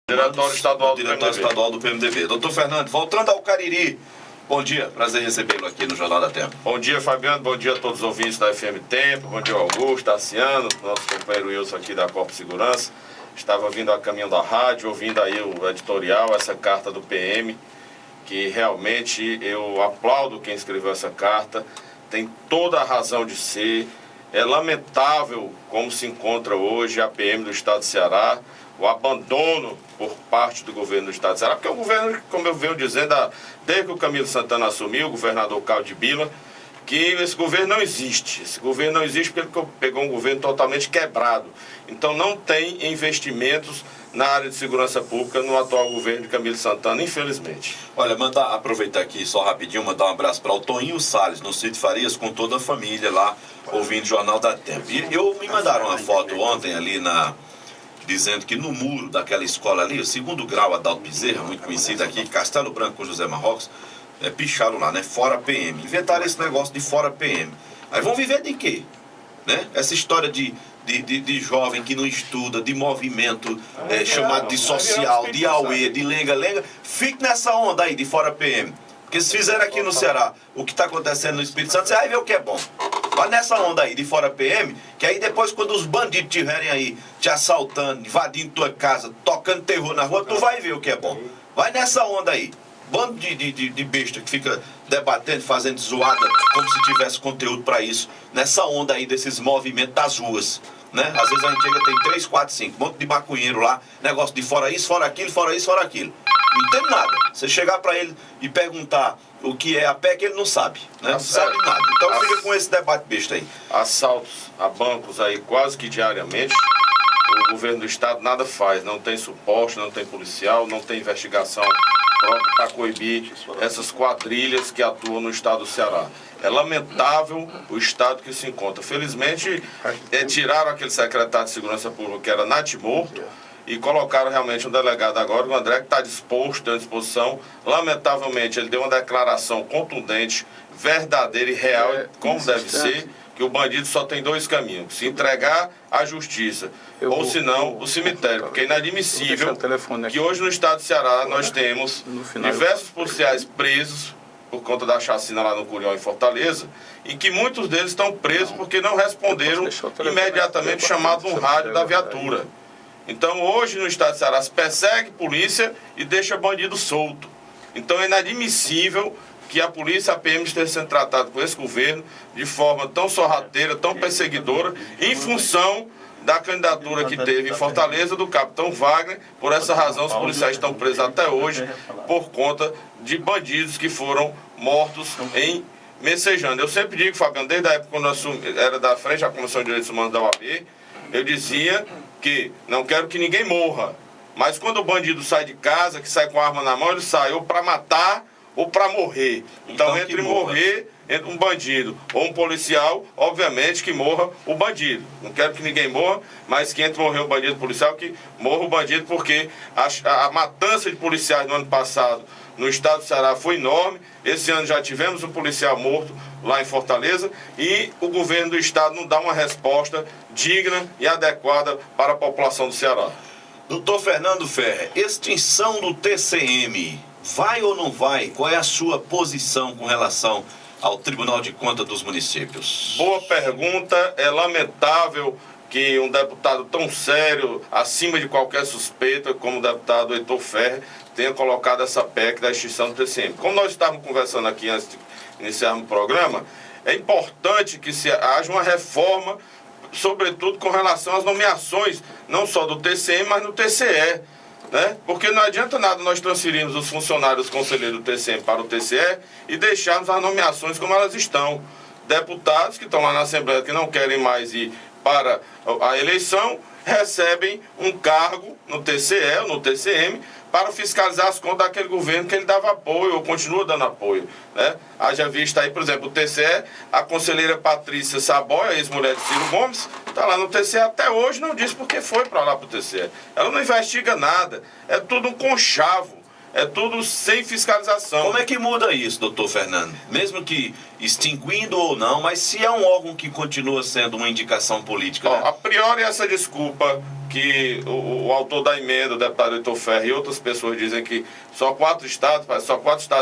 Diretório estadual do PMDB. Doutor Fernando, voltando ao Cariri, bom dia, prazer recebê-lo aqui no Jornal da Tempo. Bom dia, Fabiano, bom dia a todos os ouvintes da FM Tempo, bom dia ao Augusto, Tassiano, nosso companheiro Wilson aqui da Corpo Segurança. Estava vindo a caminho da rádio, ouvindo aí o editorial, essa carta do PM, que realmente eu aplaudo quem escreveu essa carta, tem toda a razão de ser. É lamentável como se encontra hoje a PM do Estado do Ceará, o abandono por parte do governo do Estado do Ceará, porque o governo, como eu venho dizendo, desde que o Camilo Santana assumiu, o governador Caldibila, que esse governo não existe. Esse governo não existe porque ele pegou um governo totalmente quebrado. Então não tem investimentos na área de segurança pública no atual governo de Camilo Santana, infelizmente. Olha, aproveitar aqui só rapidinho, mandar um abraço para o Toninho Salles, no Sítio Farias, com toda a família lá, ouvindo o Jornal da Tempo. E me mandaram uma foto ontem ali dizendo que no muro daquela escola ali, o segundo grau Adalto Bezerra, muito conhecido aqui, Castelo Branco com José Marrocos, picharam lá, né? Fora PM. Inventaram esse negócio de fora PM. Aí vão viver de quê? Né? Essa história de jovem que não estuda, de movimento chamado de social, de auê, de lenga-lenga, fique nessa onda aí de fora PM. Porque se fizeram aqui no Ceará o que está acontecendo no Espírito Santo, você vai ver o que é bom. Vai nessa onda aí de fora PM, que aí depois quando os bandidos estiverem aí te assaltando, invadindo tua casa, tocando terror na rua, tu vai ver o que é bom. Vai nessa onda aí. Bando de besta que fica debatendo, fazendo zoada, como se tivesse conteúdo para isso. Nessa onda aí desses movimentos das ruas. Né? Às vezes a gente chega, tem 3, 4, 5, um monte de maconheiro lá, negócio de fora isso, fora aquilo, fora isso, fora aquilo. Não entende nada. Você chegar para ele e perguntar o que é a PEC, ele não sabe. Né? Não sabe nada. Então fica com esse debate besta aí. Assaltos a bancos aí quase que diariamente. O governo do estado nada faz. Não tem suporte, não tem policial, não tem investigação própria para coibir essas quadrilhas que atuam no estado do Ceará. É lamentável o estado que se encontra. Felizmente, tiraram aquele secretário de Segurança Pública que era natimorto e colocaram realmente um delegado agora, o André, que está disposto, à disposição. Lamentavelmente, ele deu uma declaração contundente, verdadeira e real, como deve ser, que o bandido só tem 2 caminhos: se entregar à justiça, ou se não, o cemitério. Porque é inadmissível que hoje no estado do Ceará nós temos diversos policiais presos por conta da chacina lá no Curió, em Fortaleza, e que muitos deles estão presos porque não responderam imediatamente o chamado no rádio da viatura. Então hoje no estado do Ceará se persegue polícia e deixa bandido solto. Então é inadmissível que a polícia, a PM, esteja sendo tratada por esse governo de forma tão sorrateira, tão perseguidora, em função da candidatura que teve em Fortaleza do capitão Wagner. Por essa razão, os policiais estão presos até hoje por conta de bandidos que foram mortos em Messejana. Eu sempre digo, Fabiano, desde a época quando eu era da frente à Comissão de Direitos Humanos da OAB, eu dizia que não quero que ninguém morra, mas quando o bandido sai de casa, que sai com a arma na mão, ele sai ou para matar ou para morrer. Então entre morrer, entre um bandido ou um policial, obviamente que morra o bandido. Não quero que ninguém morra, mas que entre morrer o bandido e o policial, que morra o bandido, porque a matança de policiais no ano passado no estado do Ceará foi enorme. Esse ano já tivemos um policial morto lá em Fortaleza e o governo do estado não dá uma resposta digna e adequada para a população do Ceará. Doutor Fernando Ferrer, extinção do TCM, vai ou não vai? Qual é a sua posição com relação ao Tribunal de Contas dos Municípios? Boa pergunta. É lamentável que um deputado tão sério, acima de qualquer suspeita, como o deputado Heitor Ferrer, tenha colocado essa PEC da extinção do TCM. Como nós estávamos conversando aqui antes de iniciarmos o programa, é importante que haja uma reforma, sobretudo com relação às nomeações, não só do TCM, mas no TCE. Né? Porque não adianta nada nós transferirmos os funcionários conselheiros do TCM para o TCE e deixarmos as nomeações como elas estão. Deputados que estão lá na Assembleia que não querem mais ir para a eleição recebem um cargo no TCE ou no TCM para fiscalizar as contas daquele governo que ele dava apoio ou continua dando apoio. Né? Haja vista aí, por exemplo, o TCE, a conselheira Patrícia Saboia, ex-mulher de Ciro Gomes, está lá no TCE até hoje, não disse porque foi para lá para o TCE. Ela não investiga nada, é tudo um conchavo. é tudo sem fiscalização. Como é que muda isso, doutor Fernando? Mesmo que extinguindo ou não, mas se é um órgão que continua sendo uma indicação política, né? A priori, essa desculpa que o autor da emenda, o deputado Heitor Ferro e outras pessoas dizem que só 4 estados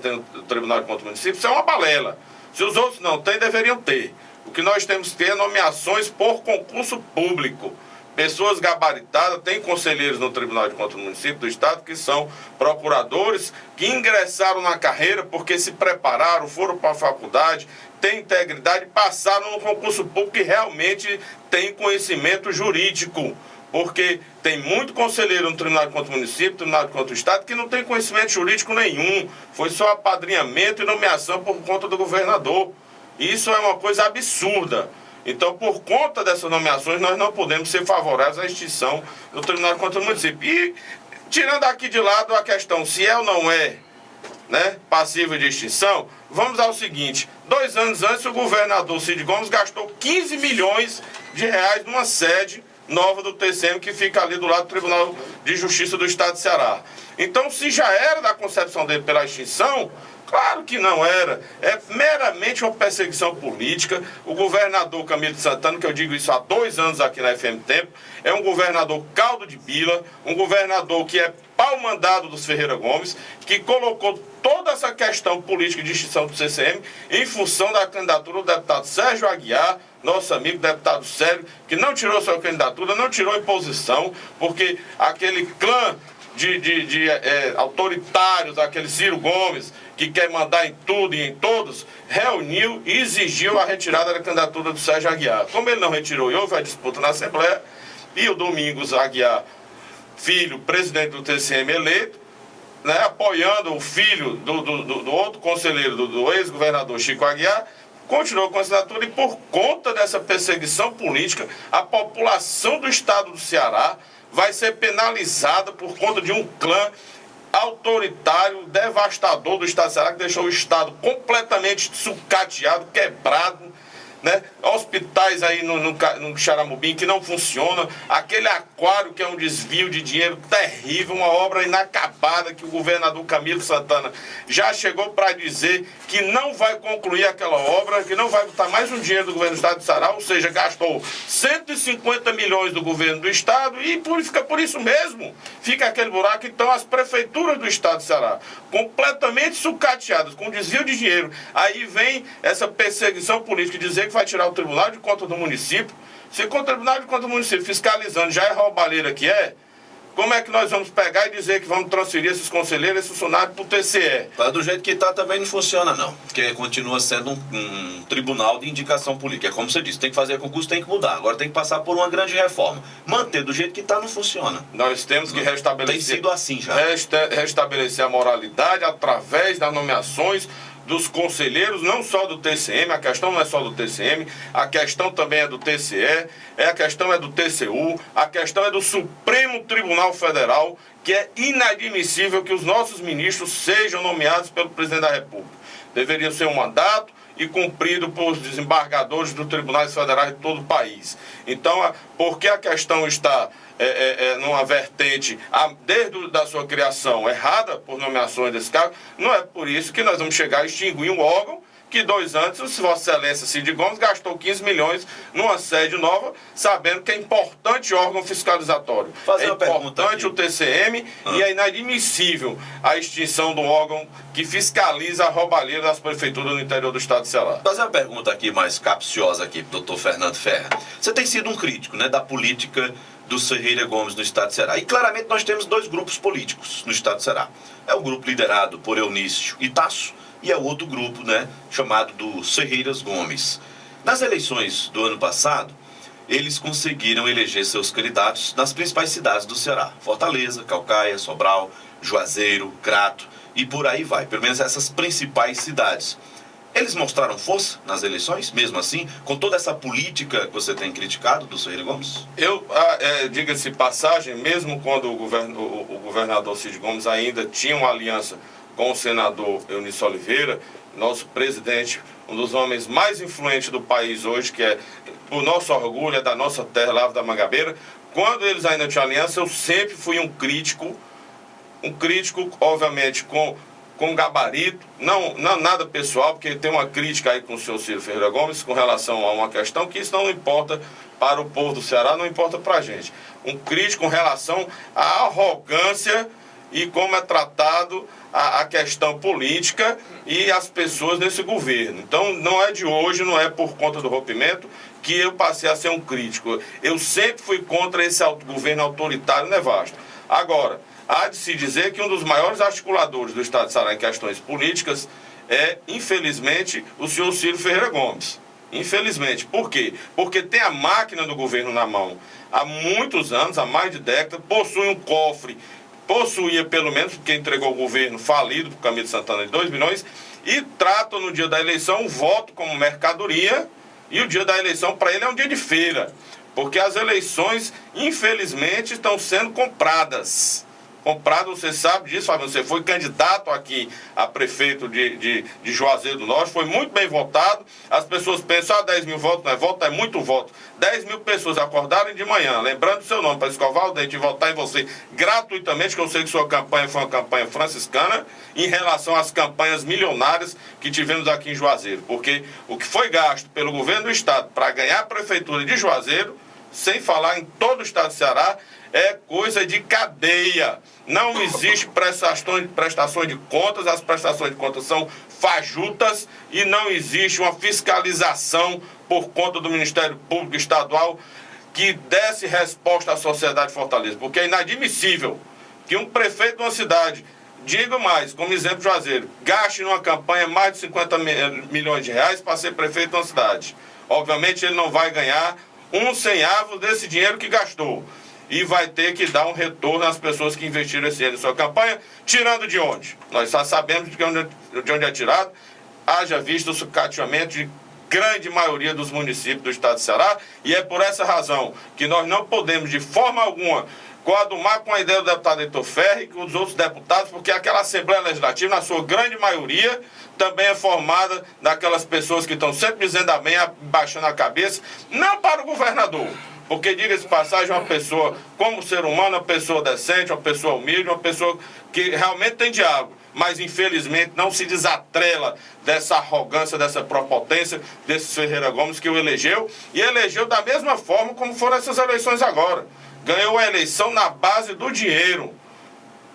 têm o Tribunal de Contas do Município, isso é uma balela. Se os outros não têm, deveriam ter. O que nós temos que ter é nomeações por concurso público. Pessoas gabaritadas, tem conselheiros no Tribunal de Contas do Município do Estado que são procuradores que ingressaram na carreira porque se prepararam, foram para a faculdade, têm integridade, passaram no concurso público e realmente têm conhecimento jurídico. Porque tem muito conselheiro no Tribunal de Contas do Município, Tribunal de Contas do Estado, que não tem conhecimento jurídico nenhum. Foi só apadrinhamento e nomeação por conta do governador. Isso é uma coisa absurda. Então, por conta dessas nomeações, nós não podemos ser favoráveis à extinção do Tribunal de Contas do Município. E, tirando aqui de lado a questão se é ou não é, né, passível de extinção, vamos ao seguinte: 2 anos antes, o governador Cid Gomes gastou 15 milhões de reais numa sede nova do TCM, que fica ali do lado do Tribunal de Justiça do Estado de Ceará. Então, se já era da concepção dele pela extinção, claro que não era. É meramente uma perseguição política. O governador Camilo de Santana, que eu digo isso há 2 anos aqui na FM Tempo, é um governador caldo de bila, um governador que é pau-mandado dos Ferreira Gomes, que colocou toda essa questão política de extinção do CCM em função da candidatura do deputado Sérgio Aguiar, nosso amigo deputado Sérgio, que não tirou sua candidatura, não tirou imposição, porque aquele clã de autoritários, aquele Ciro Gomes, que quer mandar em tudo e em todos, reuniu e exigiu a retirada da candidatura do Sérgio Aguiar. Como ele não retirou e houve a disputa na Assembleia, e o Domingos Aguiar, filho, presidente do TCM eleito, né, apoiando o filho do outro conselheiro, do ex-governador Chico Aguiar, continuou com a candidatura e por conta dessa perseguição política, a população do estado do Ceará vai ser penalizada por conta de um clã autoritário, devastador do estado do Ceará, que deixou o estado completamente sucateado, quebrado, né? Hospitais aí no Xaramubim que não funcionam, aquele aquário que é um desvio de dinheiro terrível, uma obra inacabada que o governador Camilo Santana já chegou para dizer que não vai concluir aquela obra, que não vai botar mais um dinheiro do governo do estado de Ceará, ou seja, gastou 150 milhões do governo do estado e fica por isso mesmo, fica aquele buraco. Então as prefeituras do estado de Ceará completamente sucateadas, com desvio de dinheiro, aí vem essa perseguição política, dizer que vai tirar o Tribunal de Contas do Município. Se com o Tribunal de Contas do Município fiscalizando já é roubalheira que é, como é que nós vamos pegar e dizer que vamos transferir esses conselheiros, esses funcionários para o TCE? Mas do jeito que está também não funciona não, porque continua sendo um tribunal de indicação política. É como você disse, tem que fazer concurso, tem que mudar. Agora tem que passar por uma grande reforma. Manter do jeito que está não funciona. Nós temos que restabelecer... Tem sido assim já. Restabelecer a moralidade através das nomeações dos conselheiros, não só do TCM, a questão não é só do TCM, a questão também é do TCE, a questão é do TCU, a questão é do Supremo Tribunal Federal, que é inadmissível que os nossos ministros sejam nomeados pelo presidente da República. Deveria ser um mandato e cumprido por desembargadores dos tribunais federais de todo o país. Então, porque a questão está numa vertente, desde a sua criação, errada por nomeações desse cargo, não é por isso que nós vamos chegar a extinguir um órgão que 2 anos, Vossa Excelência Cid Gomes gastou 15 milhões numa sede nova, sabendo que é importante órgão fiscalizatório. É importante o TCM e é inadmissível a extinção de um órgão que fiscaliza a roubalheira das prefeituras do interior do estado de Ceará. Vou fazer uma pergunta aqui mais capciosa aqui para o doutor Fernando Ferro. Você tem sido um crítico, né, da política do Ferreira Gomes no estado de Ceará. E claramente nós temos 2 grupos políticos no estado de Ceará. É o grupo liderado por Eunício e Tasso, e é outro grupo, né, chamado dos Ferreiras Gomes. Nas eleições do ano passado, eles conseguiram eleger seus candidatos nas principais cidades do Ceará. Fortaleza, Caucaia, Sobral, Juazeiro, Crato e por aí vai. Pelo menos essas principais cidades. Eles mostraram força nas eleições, mesmo assim, com toda essa política que você tem criticado do Ferreira Gomes? Diga-se passagem, mesmo quando o governador Cid Gomes ainda tinha uma aliança com o senador Eunício Oliveira, nosso presidente, um dos homens mais influentes do país hoje, que é o nosso orgulho, é da nossa terra, Lavra da Mangabeira. Quando eles ainda tinham aliança, eu sempre fui um crítico um crítico, obviamente, com gabarito, não nada pessoal, porque tem uma crítica aí com o senhor Ciro Ferreira Gomes com relação a uma questão que isso não importa para o povo do Ceará, não importa para a gente. Um crítico com relação à arrogância e como é tratado a questão política e as pessoas nesse governo. Então, não é de hoje, não é por conta do rompimento que eu passei a ser um crítico. Eu sempre fui contra esse governo autoritário nefasto. Agora, há de se dizer que um dos maiores articuladores do Estado de Ceará em questões políticas é, infelizmente, o senhor Ciro Ferreira Gomes. Infelizmente. Por quê? Porque tem a máquina do governo na mão há muitos anos, há mais de décadas, possui um cofre, possuía pelo menos, porque entregou o governo falido para o Camilo Santana de 2 bilhões, e trata no dia da eleição o voto como mercadoria, e o dia da eleição para ele é um dia de feira, porque as eleições, infelizmente, estão sendo compradas. Comprado, você sabe disso, Fabiano, você foi candidato aqui a prefeito de Juazeiro do Norte, foi muito bem votado, as pessoas pensam, 10 mil votos não é voto, é muito voto. 10 mil pessoas acordaram de manhã, lembrando o seu nome, para escovar o dente e votar em você gratuitamente, que eu sei que sua campanha foi uma campanha franciscana, em relação às campanhas milionárias que tivemos aqui em Juazeiro, porque o que foi gasto pelo governo do estado para ganhar a prefeitura de Juazeiro, sem falar em todo o estado de Ceará, é coisa de cadeia. Não existe prestações de contas, as prestações de contas são fajutas e não existe uma fiscalização por conta do Ministério Público Estadual que desse resposta à sociedade de Fortaleza, porque é inadmissível que um prefeito de uma cidade, digo mais, como exemplo Juazeiro, gaste numa campanha mais de 50 milhões de reais para ser prefeito de uma cidade. Obviamente ele não vai ganhar um centavo desse dinheiro que gastou. E vai ter que dar um retorno às pessoas que investiram esse dinheiro em sua campanha, tirando de onde? Nós só sabemos de onde é tirado, haja visto o sucateamento de grande maioria dos municípios do estado de Ceará, e é por essa razão que nós não podemos, de forma alguma, coadumar com a ideia do deputado Heitor Ferri e com os outros deputados, porque aquela Assembleia Legislativa, na sua grande maioria, também é formada daquelas pessoas que estão sempre dizendo amém, baixando a cabeça, não para o governador, porque, diga-se de passagem, uma pessoa, como ser humano, uma pessoa decente, uma pessoa humilde, uma pessoa que realmente tem diálogo, mas infelizmente não se desatrela dessa arrogância, dessa prepotência desse Ferreira Gomes que o elegeu, e elegeu da mesma forma como foram essas eleições agora. Ganhou a eleição na base do dinheiro.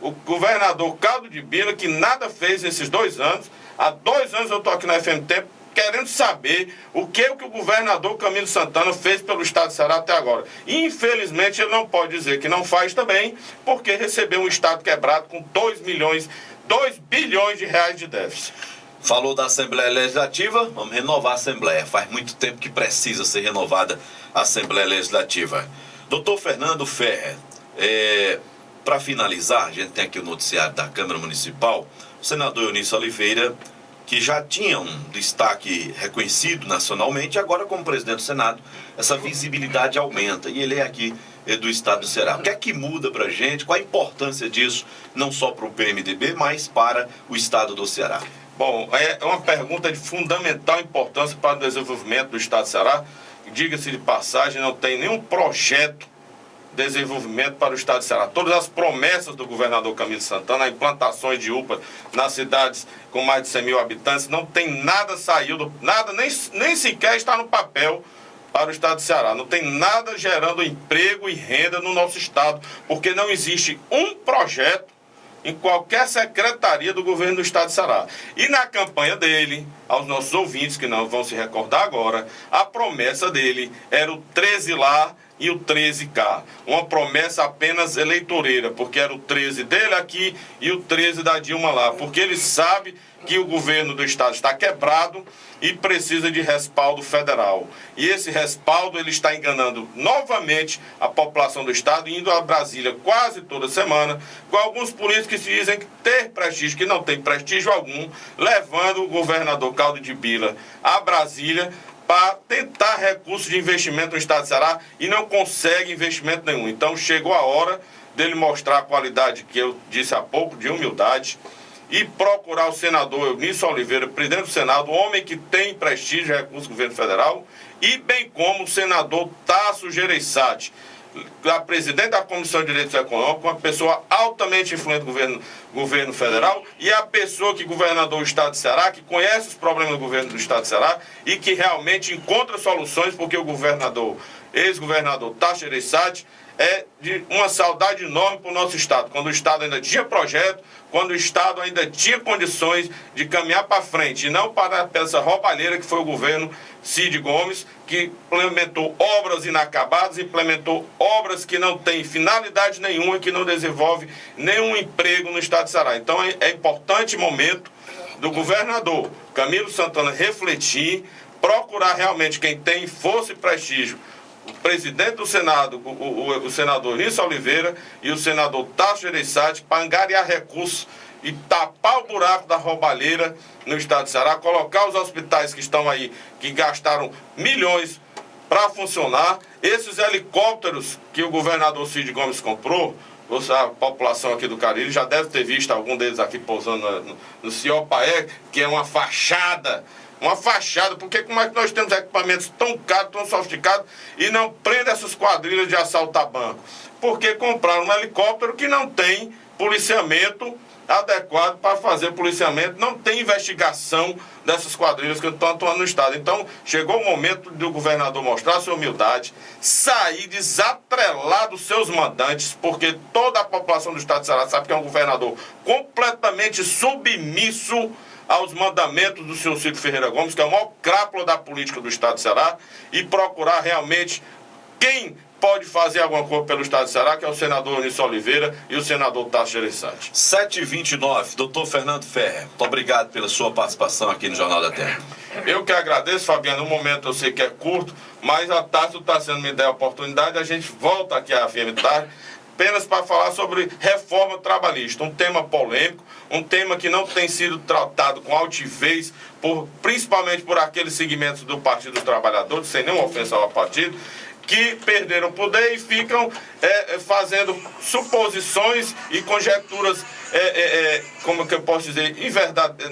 O governador Caldo de Bila, que nada fez nesses 2 anos, há 2 anos eu estou aqui na FM Tempo, querendo saber o que o governador Camilo Santana fez pelo estado de Ceará até agora. Infelizmente, ele não pode dizer que não faz também, porque recebeu um estado quebrado com 2 bilhões de reais de déficit. Falou da Assembleia Legislativa, vamos renovar a Assembleia. Faz muito tempo que precisa ser renovada a Assembleia Legislativa. Doutor Fernando Ferrer, para finalizar, a gente tem aqui o noticiário da Câmara Municipal, o senador Eunício Oliveira, que já tinha um destaque reconhecido nacionalmente, agora como presidente do Senado, essa visibilidade aumenta, e ele é aqui do estado do Ceará. O que é que muda para a gente? Qual a importância disso, não só para o PMDB, mas para o estado do Ceará? Bom, é uma pergunta de fundamental importância para o desenvolvimento do estado do Ceará. Diga-se de passagem, não tem nenhum projeto de desenvolvimento para o estado de Ceará. Todas as promessas do governador Camilo Santana, implantações de UPA nas cidades com mais de 100 mil habitantes, não tem nada saído, nada, nem sequer está no papel para o estado de Ceará. Não tem nada gerando emprego e renda no nosso estado, porque não existe um projeto em qualquer secretaria do governo do estado de Ceará. E na campanha dele, aos nossos ouvintes que não vão se recordar agora, a promessa dele era o 13 lá e o 13K. Uma promessa apenas eleitoreira, porque era o 13 dele aqui e o 13 da Dilma lá, porque ele sabe que o governo do estado está quebrado e precisa de respaldo federal. E esse respaldo ele está enganando novamente a população do estado, indo a Brasília quase toda semana, com alguns políticos que se dizem ter prestígio, que não tem prestígio algum, levando o governador Caldo de Bila a Brasília para tentar recursos de investimento no estado de Ceará e não consegue investimento nenhum. Então chegou a hora dele mostrar a qualidade que eu disse há pouco, de humildade, e procurar o senador Eunício Oliveira, presidente do Senado, homem que tem prestígio e recursos do governo federal, e bem como o senador Tasso Gereissati, a presidente da Comissão de Direitos Econômicos, uma pessoa altamente influente do governo federal, e a pessoa que governou o estado de Ceará, que conhece os problemas do governo do estado de Ceará e que realmente encontra soluções, porque o ex-governador Tasso Gereissati é de uma saudade enorme para o nosso estado, quando o estado ainda tinha projeto, quando o estado ainda tinha condições de caminhar para frente, e não para essa roubalheira que foi o governo Cid Gomes, que implementou obras inacabadas, implementou obras que não têm finalidade nenhuma, que não desenvolve nenhum emprego no estado de Ceará. Então é importante momento do governador Camilo Santana refletir, procurar realmente quem tem força e prestígio, o presidente do Senado, o senador Nilson Oliveira e o senador Tasso Gereissati, para angariar recursos e tapar o buraco da roubalheira no estado de Ceará, colocar os hospitais que estão aí, que gastaram milhões para funcionar, esses helicópteros que o governador Cid Gomes comprou. A população aqui do Cariri já deve ter visto algum deles aqui pousando no Ciopaé, que é uma fachada. Uma fachada, porque como é que nós temos equipamentos tão caros, tão sofisticados, e não prende essas quadrilhas de assalto a banco? Porque compraram um helicóptero que não tem policiamento adequado para fazer policiamento, não tem investigação dessas quadrilhas que estão atuando no estado. Então, chegou o momento do governador mostrar sua humildade, sair, desatrelar dos seus mandantes, porque toda a população do estado de Ceará sabe que é um governador completamente submisso aos mandamentos do senhor Ciro Ferreira Gomes, que é o maior crápula da política do estado de Ceará, e procurar realmente quem pode fazer alguma coisa pelo estado de Ceará, que é o senador Nilson Oliveira e o senador Tasso Gereissati. 7h29, doutor Fernando Ferrer, muito obrigado pela sua participação aqui no Jornal da Terra. Eu que agradeço, Fabiano. No momento eu sei que é curto, mas a Tasso está sendo me dar a oportunidade, a gente volta aqui à FM Tarde, apenas para falar sobre reforma trabalhista, um tema polêmico, um tema que não tem sido tratado com altivez, principalmente por aqueles segmentos do Partido dos Trabalhadores, sem nenhuma ofensa ao partido, que perderam poder e ficam fazendo suposições e conjecturas, como que eu posso dizer,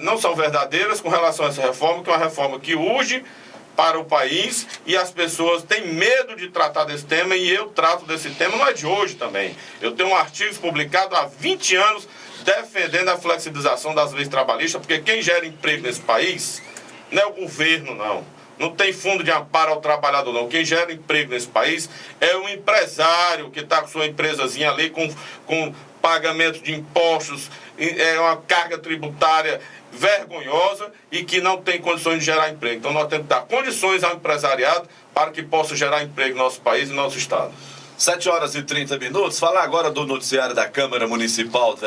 não são verdadeiras com relação a essa reforma, que é uma reforma que urge para o país, e as pessoas têm medo de tratar desse tema, e eu trato desse tema, não é de hoje também. Eu tenho artigos publicados há 20 anos defendendo a flexibilização das leis trabalhistas, porque quem gera emprego nesse país não é o governo, não. Não tem fundo de amparo ao trabalhador, não. Quem gera emprego nesse país é o empresário que está com sua empresazinha ali, com pagamento de impostos, é uma carga tributária vergonhosa e que não tem condições de gerar emprego. Então nós temos que dar condições ao empresariado para que possa gerar emprego no nosso país e no nosso estado. 7h30. Falar agora do noticiário da Câmara Municipal.